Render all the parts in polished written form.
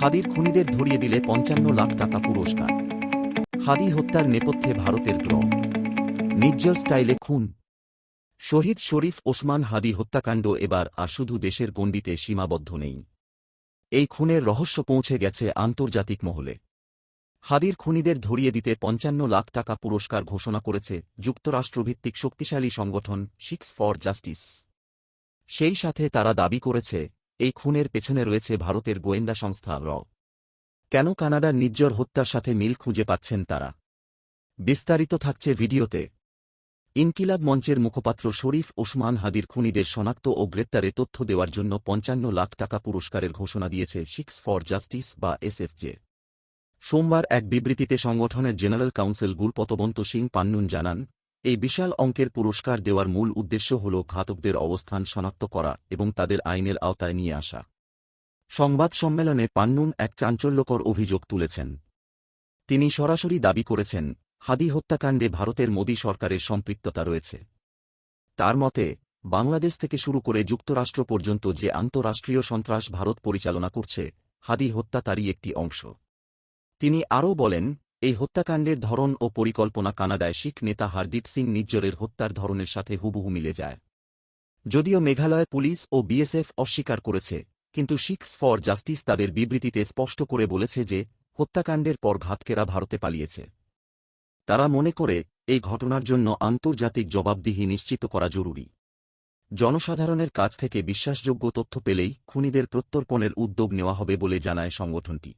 হাদির খুনিদের ধরিয়ে দিলে ৫৫ লাখ টাকা পুরস্কার। হাদি হত্যার নেপথ্যে ভারতের নির্জর স্টাইলে খুন। শহীদ শরীফ ওসমান হাদি হত্যাকাণ্ড এবার আর শুধু দেশের গণ্ডিতে সীমাবদ্ধ নেই। এই খুনের রহস্য পৌঁছে গেছে আন্তর্জাতিক মহলে। হাদির খুনিদের ধরিয়ে দিতে ৫৫ লাখ টাকা পুরস্কার ঘোষণা করেছে যুক্তরাষ্ট্রভিত্তিক শক্তিশালী সংগঠন সিক্স ফর জাস্টিস। সেই সাথে তারা দাবি করেছে, এই খুনের পেছনে রয়েছে ভারতের গোয়েন্দা সংস্থা র। কেন কানাডার নির্জর হত্যার সাথে মিল খুঁজে পাচ্ছেন তারা? বিস্তারিত থাকছে ভিডিওতে। ইনকিলাব মঞ্চের মুখপাত্র শরীফ ওসমান হাদির খুনিদের শনাক্ত ও গ্রেপ্তারে তথ্য দেওয়ার জন্য ৫৫ লাখ টাকা পুরস্কারের ঘোষণা দিয়েছে সিক্স ফর জাস্টিস বা এসএফজে। সোমবার এক বিবৃতিতে সংগঠনের জেনারেল কাউন্সিল গুরপতবন্ত সিং পান্নুন জানান, এই বিশাল অঙ্কের পুরস্কার দেওয়ার মূল উদ্দেশ্য হল ঘাতকদের অবস্থান শনাক্ত করা এবং তাদের আইনের আওতায় নিয়ে আসা। সংবাদ সম্মেলনে পান্নুন এক চাঞ্চল্যকর অভিযোগ তুলেছেন। তিনি সরাসরি দাবি করেছেন, হাদি হত্যাকাণ্ডে ভারতের মোদী সরকারের সম্পৃক্ততা রয়েছে। তার মতে, বাংলাদেশ থেকে শুরু করে যুক্তরাষ্ট্র পর্যন্ত যে আন্তঃরাষ্ট্রীয় সন্ত্রাস ভারত পরিচালনা করছে, হাদি হত্যা তারই একটি অংশ। তিনি আরও বলেন, এই হত্যাকাণ্ডের ধরন ও পরিকল্পনা কানাডায় শিখ নেতা হারদীপ সিং নিজ্জরের হত্যার ধরনের সাথে হুবহু মিলে যায়। যদিও মেঘালয় পুলিশ ও বিএসএফ অস্বীকার করেছে, কিন্তু সিক্স ফর জাস্টিস তাদের বিবৃতিতে স্পষ্ট করে বলেছে যে হত্যাকাণ্ডের পর ঘাতকেরা ভারতে পালিয়েছে। তারা মনে করে, এই ঘটনার জন্য আন্তর্জাতিক জবাবদিহি নিশ্চিত করা জরুরি। জনসাধারণের কাছ থেকে বিশ্বাসযোগ্য তথ্য পেলেই খুনিদের প্রত্যর্পণের উদ্যোগ নেওয়া হবে বলে জানায় সংগঠনটি।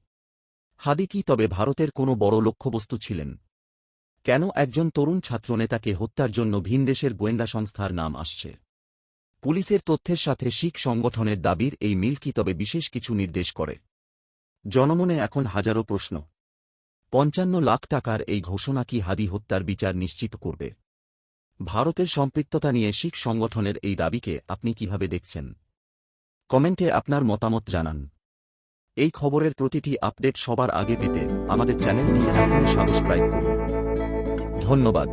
হাদি কি তবে ভারতের কোনো বড় লক্ষ্যবস্তু ছিলেন? কেন একজন তরুণ ছাত্রনেতাকে হত্যার জন্য ভিনদেশের গোয়েন্দা সংস্থার নাম আসছে? পুলিশের তথ্যের সাথে শিখ সংগঠনের দাবির এই মিল কি তবে বিশেষ কিছু নির্দেশ করে? জনমনে এখন হাজারো প্রশ্ন। ৫৫ লাখ টাকার এই ঘোষণা কি হাদি হত্যার বিচার নিশ্চিত করবে? ভারতের সম্পৃক্ততা নিয়ে শিখ সংগঠনের এই দাবিকে আপনি কিভাবে দেখছেন? কমেন্টে আপনার মতামত জানান। এই খবরের প্রতিটি আপডেট সবার আগে পেতে আমাদের চ্যানেলটি এখনই সাবস্ক্রাইব করুন। ধন্যবাদ।